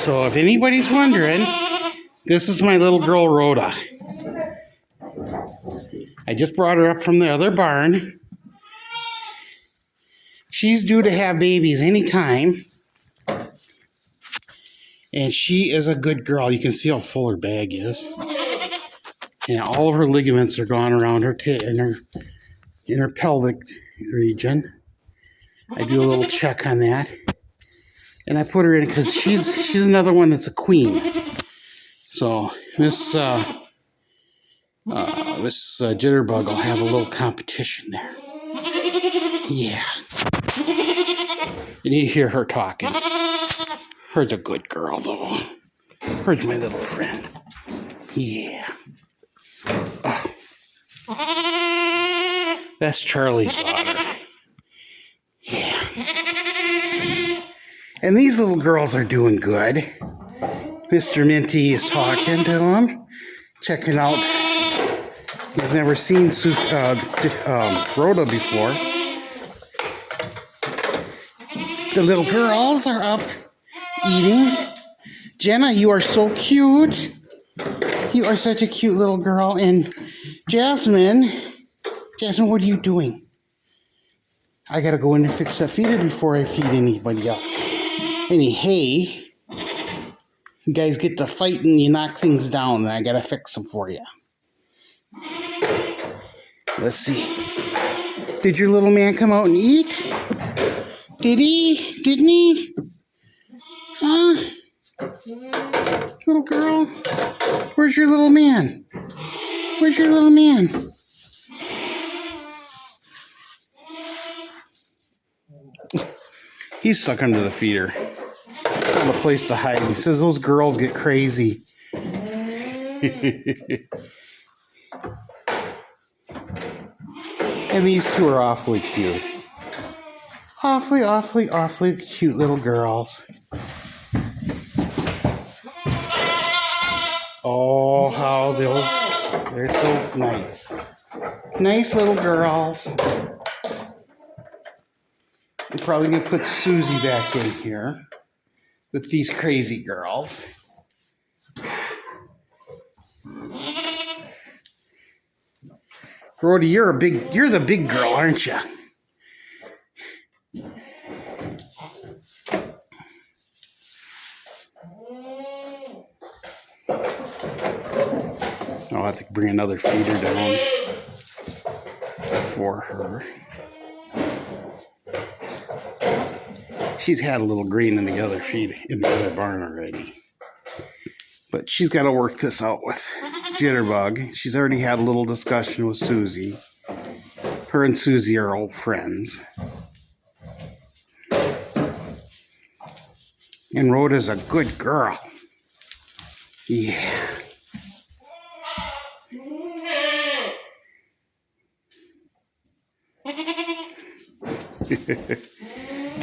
So if anybody's wondering, this is my little girl, Rhoda. I just brought her up from the other barn. She's due to have babies anytime. And she is a good girl. You can see how full her bag is. And all of her ligaments are gone around her in her pelvic region. I do a little check on that. And I put her in because she's another one that's a queen. So Miss Jitterbug will have a little competition there. Yeah. And you hear her talking. Her's a good girl, though. Her's my little friend. Yeah. Oh. That's Charlie's daughter. Yeah. And these little girls are doing good. Mr. Minty is talking to them, checking out. He's never seen Rhoda before. The little girls are up eating. Jenna, you are so cute. You are such a cute little girl. And Jasmine, what are you doing? I gotta go in and fix that feeder before I feed anybody else. Any hay. You guys get to fight and you knock things down, and I gotta fix them for you. Let's see. Did your little man come out and eat? Did he? Didn't he? Huh? Little girl? Where's your little man? Where's your little man? He's stuck under the feeder. Not a place to hide. He says those girls get crazy. And these two are awfully cute. Awfully cute little girls. Oh, how they're so nice. Nice little girls. I'm probably going to put Susie back in here with these crazy girls. Rhoda, you're the big girl, aren't you? I'll have to bring another feeder down for her. She's had a little green in the other barn already. But she's got to work this out with Jitterbug. She's already had a little discussion with Susie. Her and Susie are old friends. And Rhoda's a good girl. Yeah.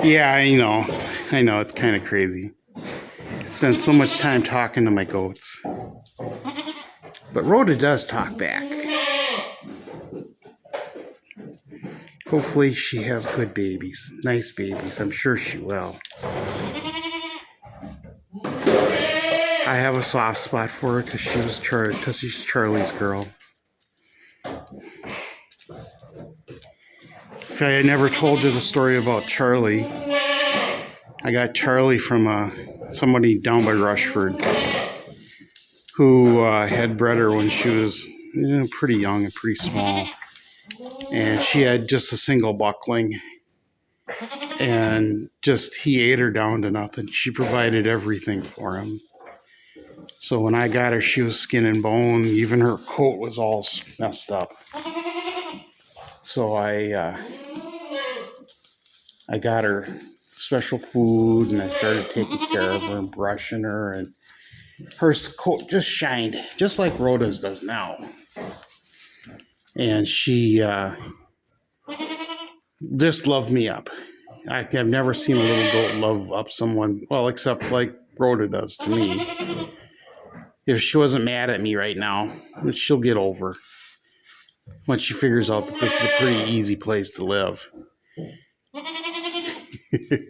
Yeah, I know, it's kind of crazy. I spend so much time talking to my goats. But Rhoda does talk back. Hopefully she has good babies, nice babies. I'm sure she will. I have a soft spot for her because she's Charlie's girl. If I had never told you the story about Charlie, I got Charlie from somebody down by Rushford who had bred her when she was pretty young and pretty small. And she had just a single buckling. And he ate her down to nothing. She provided everything for him. So when I got her, she was skin and bone. Even her coat was all messed up. So I got her special food, and I started taking care of her and brushing her, and her coat just shined, just like Rhoda's does now. And she just loved me up. I've never seen a little goat love up someone, well, except like Rhoda does to me. If she wasn't mad at me right now, which she'll get over once she figures out that this is a pretty easy place to live.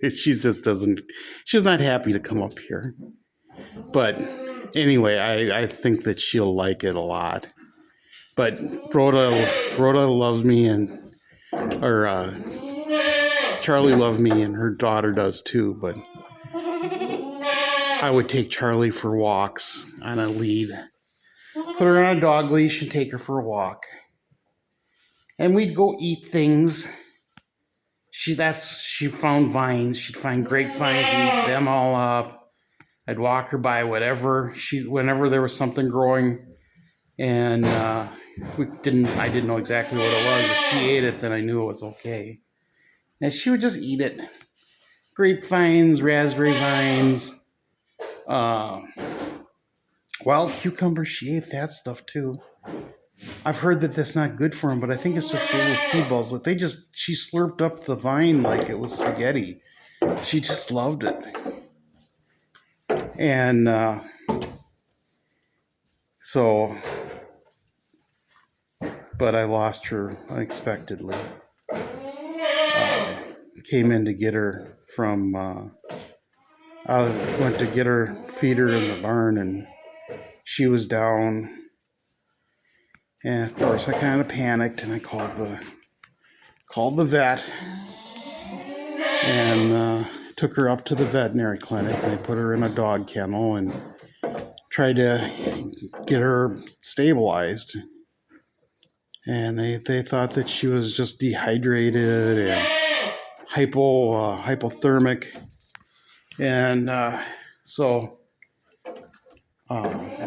She's not happy to come up here. But anyway, I think that she'll like it a lot. But Rhoda loves me, and or Charlie loves me, and her daughter does too. But I would take Charlie for walks on a lead, put her on a dog leash, and take her for a walk. And we'd go eat things. She found vines. She'd find grapevines and eat them all up. I'd walk her by whenever there was something growing, and I didn't know exactly what it was. If she ate it, then I knew it was okay. And she would just eat it. Grapevines, raspberry vines, wild cucumbers. She ate that stuff too. I've heard that that's not good for them, but I think it's just the little seed balls. Like she slurped up the vine like it was spaghetti. She just loved it. And but I lost her unexpectedly. Came in to get her from, I went to feed her in the barn, and she was down. And of course, I kind of panicked, and I called the vet, and took her up to the veterinary clinic. And they put her in a dog kennel and tried to get her stabilized. And they thought that she was just dehydrated and hypothermic, and so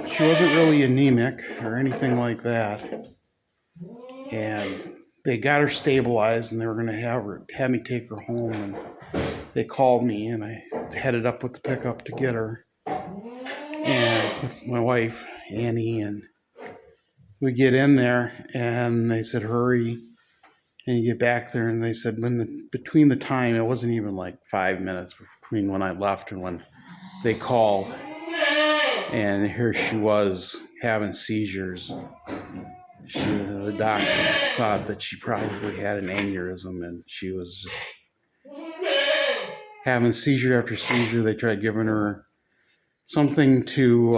she wasn't really anemic or anything like that. And they got her stabilized, and they were going to have me take her home. And they called me, and I headed up with the pickup to get her, and with my wife Annie, and we get in there, and they said hurry. And you get back there, and they said between the time, it wasn't even like 5 minutes between when I left and when they called, and here she was having seizures. The doctor thought that she probably had an aneurysm, and she was just having seizure after seizure. They tried giving her something to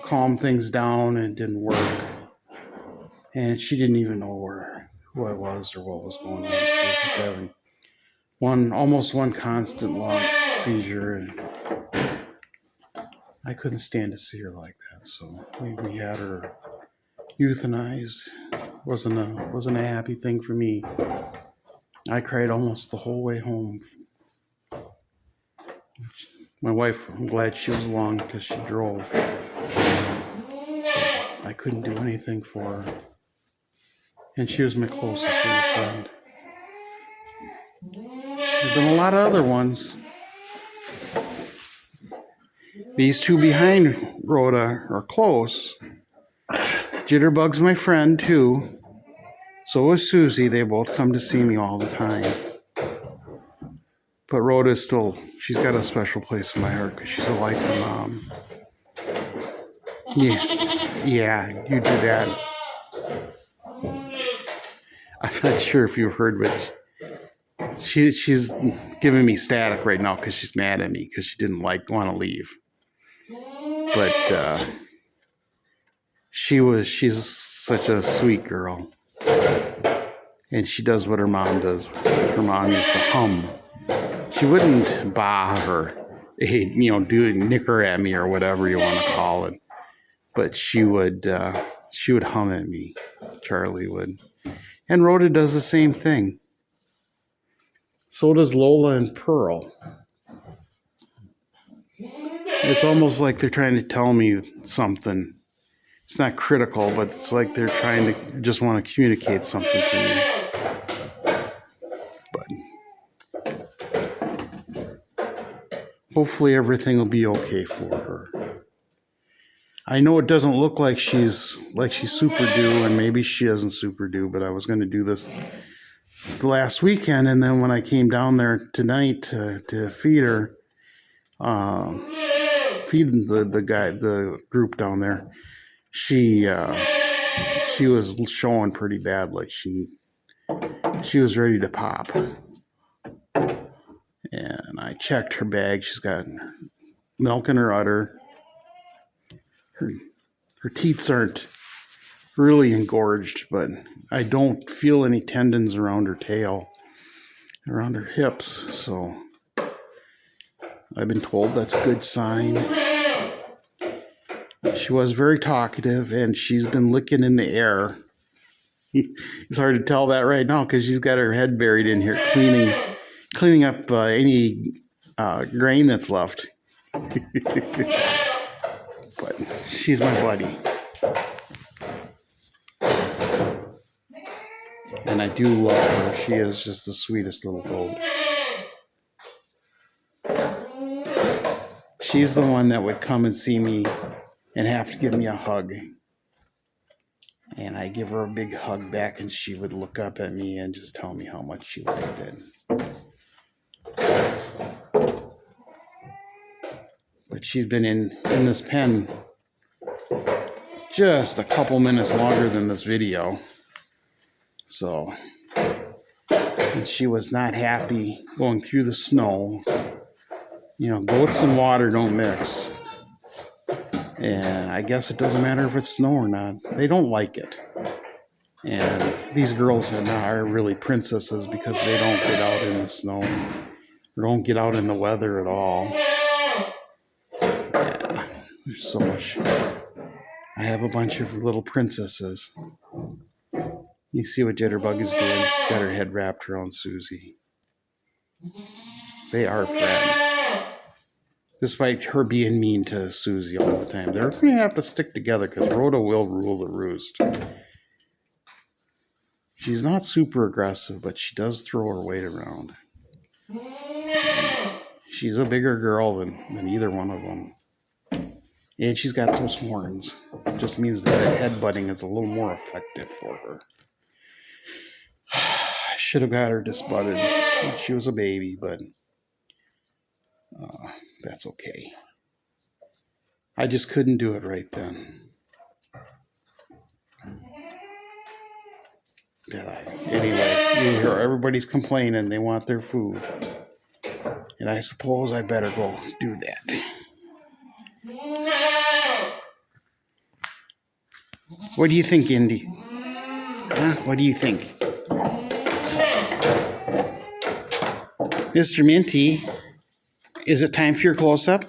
calm things down, and it didn't work. And she didn't even know who I was or what was going on. She was just having almost one constant long seizure, and I couldn't stand to see her like that. So we had her euthanized. Wasn't a happy thing for me. I cried almost the whole way home. My wife, I'm glad she was along because she drove. I couldn't do anything for her. And she was my closest little friend. There's been a lot of other ones. These two behind Rhoda are close. Jitterbug's my friend too. So is Susie. They both come to see me all the time. But Rhoda's she's got a special place in my heart because she's a likely mom. Yeah, you do that. I'm not sure if you heard, but she's giving me static right now because she's mad at me because she didn't want to leave. But she's such a sweet girl, and she does what her mom does. Her mom used to hum. She wouldn't baa her, nicker at me or whatever you want to call it, but she would hum at me. Charlie would. And Rhoda does the same thing. So does Lola and Pearl. It's almost like they're trying to tell me something. It's not critical, but it's like they're trying to just want to communicate something to me. But hopefully everything will be okay for her. I know it doesn't look like she's super due, and maybe she isn't super due, but I was going to do this the last weekend, and then when I came down there tonight to feed her, feed the group down there, she was showing pretty bad, like she was ready to pop. And I checked her bag. She's got milk in her udder, her teeth aren't really engorged, but I don't feel any tendons around her tail, around her hips, so I've been told that's a good sign. She was very talkative, and she's been licking in the air. It's hard to tell that right now because she's got her head buried in here cleaning up any grain that's left. But she's my buddy. And I do love her. She is just the sweetest little goat. She's the one that would come and see me and have to give me a hug. And I give her a big hug back, and she would look up at me and just tell me how much she liked it. But she's been in this pen just a couple minutes longer than this video. So, and she was not happy going through the snow. You know, goats and water don't mix. And I guess it doesn't matter if it's snow or not. They don't like it. And these girls are really princesses because they don't get out in the snow. Or don't get out in the weather at all. Yeah, there's so much. I have a bunch of little princesses. You see what Jitterbug is doing? She's got her head wrapped around Susie. They are friends. Despite her being mean to Susie all the time. They're going to have to stick together because Rhoda will rule the roost. She's not super aggressive, but she does throw her weight around. She's a bigger girl than either one of them. And she's got those horns. It just means that headbutting is a little more effective for her. I should have got her disbutted when she was a baby, but that's okay. I just couldn't do it right then. Anyway, you hear everybody's complaining. They want their food. And I suppose I better go do that. What do you think, Indy? Huh? What do you think? Mr. Minty, is it time for your close-up?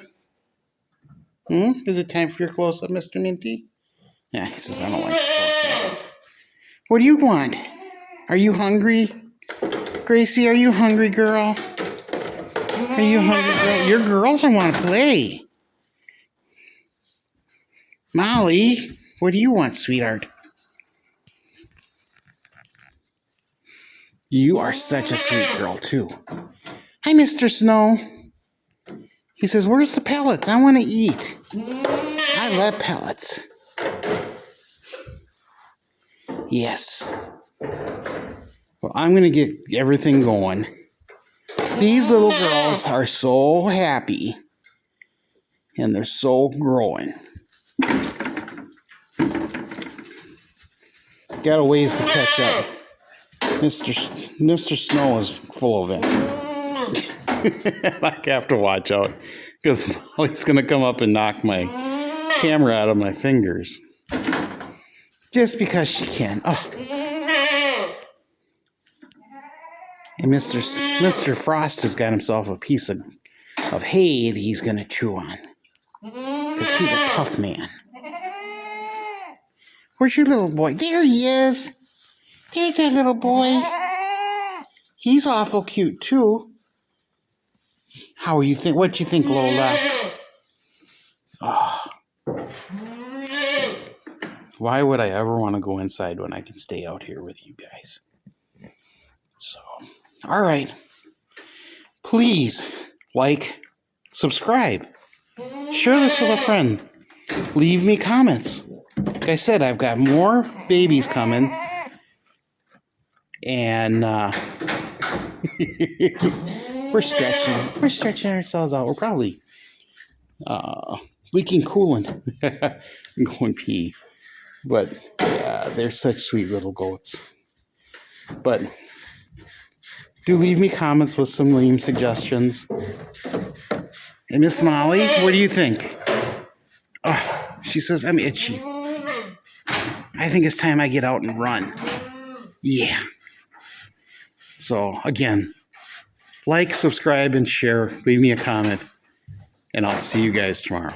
Is it time for your close-up, Mr. Minty? Yeah, he says, I don't like close-up. What do you want? Are you hungry? Gracie, are you hungry, girl? Are you hungry, girl? Your girls want to play. Molly, what do you want, sweetheart? You are such a sweet girl, too. Hi, Mr. Snow. He says, where's the pellets? I want to eat. I love pellets. Yes. Well, I'm going to get everything going. These little girls are so happy. And they're so growing. Got a ways to catch up. Mr. Snow is full of it. I have to watch out because Molly's going to come up and knock my camera out of my fingers. Just because she can. Oh. And Mr. Frost has got himself a piece of hay that he's going to chew on. Because he's a tough man. Where's your little boy? There he is. There's that little boy. He's awful cute, too. What you think, Lola? Oh. Why would I ever want to go inside when I can stay out here with you guys? So, all right. Please like, subscribe, share this with a friend, leave me comments. Like I said, I've got more babies coming, and we're stretching ourselves out. We're probably leaking coolant and going pee. But they're such sweet little goats. But do leave me comments with some name suggestions. And Miss Molly, what do you think? Oh, She says, I'm itchy. I think it's time I get out and run. Yeah. So, again, like, subscribe, and share. Leave me a comment. And I'll see you guys tomorrow.